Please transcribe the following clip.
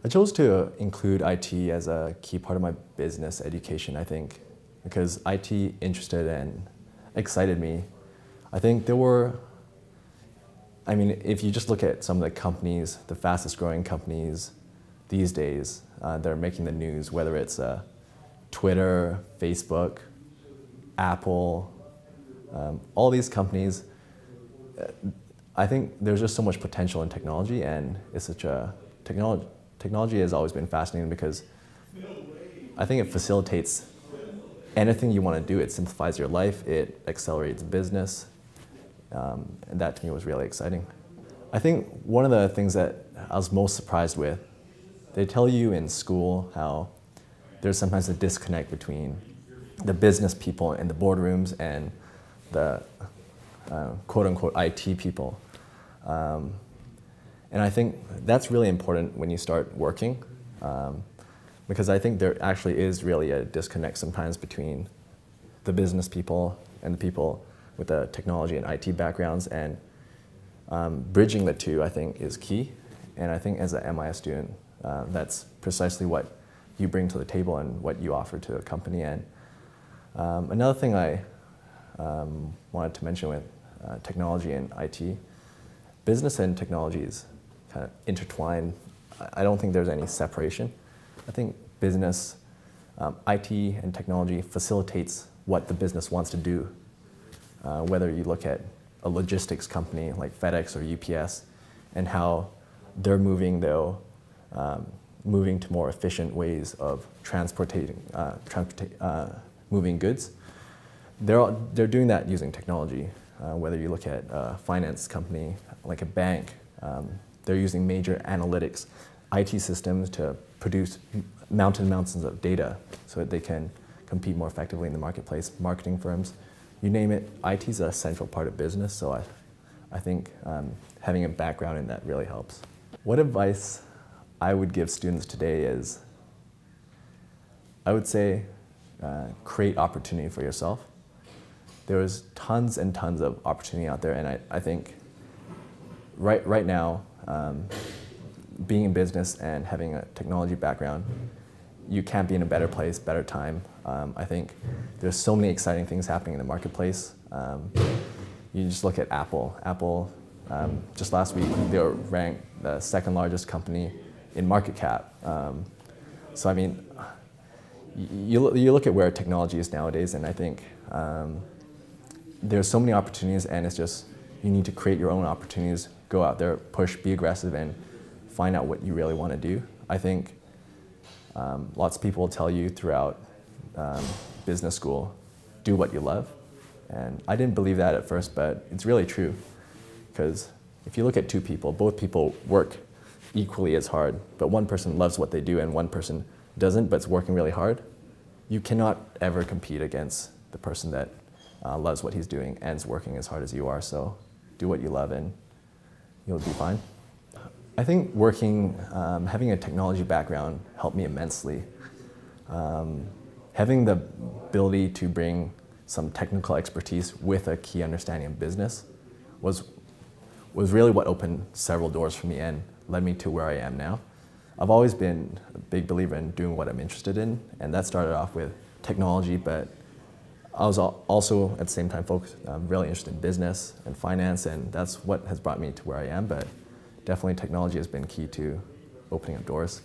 I chose to include IT as a key part of my business education, I think, because IT interested and excited me. I think if you just look at some of the companies, the fastest growing companies these days that are making the news, whether it's Twitter, Facebook, Apple, all these companies, I think there's just so much potential in technology, and it's such a technology has always been fascinating because I think it facilitates anything you want to do. It simplifies your life, it accelerates business, and that to me was really exciting. I think one of the things that I was most surprised with, they tell you in school how there's sometimes a disconnect between the business people in the boardrooms and the quote-unquote IT people. And I think that's really important when you start working, because I think there actually is really a disconnect sometimes between the business people and the people with the technology and IT backgrounds, and bridging the two, I think, is key. And I think as an MIS student, that's precisely what you bring to the table and what you offer to a company. And another thing I wanted to mention with technology and IT, business and technology is kind of intertwined. I don't think there's any separation. I think business, IT and technology facilitates what the business wants to do. Whether you look at a logistics company like FedEx or UPS and how they're moving, moving to more efficient ways of moving goods. They're doing that using technology. Whether you look at a finance company like a bank, they're using major analytics, IT systems to produce mountains of data so that they can compete more effectively in the marketplace. Marketing firms, you name it, IT is a central part of business, so I think having a background in that really helps. What advice I would give students today is, I would say, create opportunity for yourself. There is tons and tons of opportunity out there, and I think right now, being in business and having a technology background, you can't be in a better place, better time. I think there's so many exciting things happening in the marketplace. You just look at Apple. Apple, just last week, they were ranked the second largest company in market cap. So I mean, you look at where technology is nowadays, and I think there's so many opportunities, and it's just, you need to create your own opportunities, go out there, push, be aggressive, and find out what you really want to do. I think lots of people will tell you throughout business school, do what you love. And I didn't believe that at first, but it's really true. Because if you look at two people, both people work equally as hard, but one person loves what they do and one person doesn't, but is working really hard, you cannot ever compete against the person that loves what he's doing and is working as hard as you are. So do what you love and you'll be fine. I think having a technology background helped me immensely. Having the ability to bring some technical expertise with a key understanding of business was really what opened several doors for me and led me to where I am now. I've always been a big believer in doing what I'm interested in, and that started off with technology, but I was also at the same time really interested in business and finance, and that's what has brought me to where I am, but definitely technology has been key to opening up doors.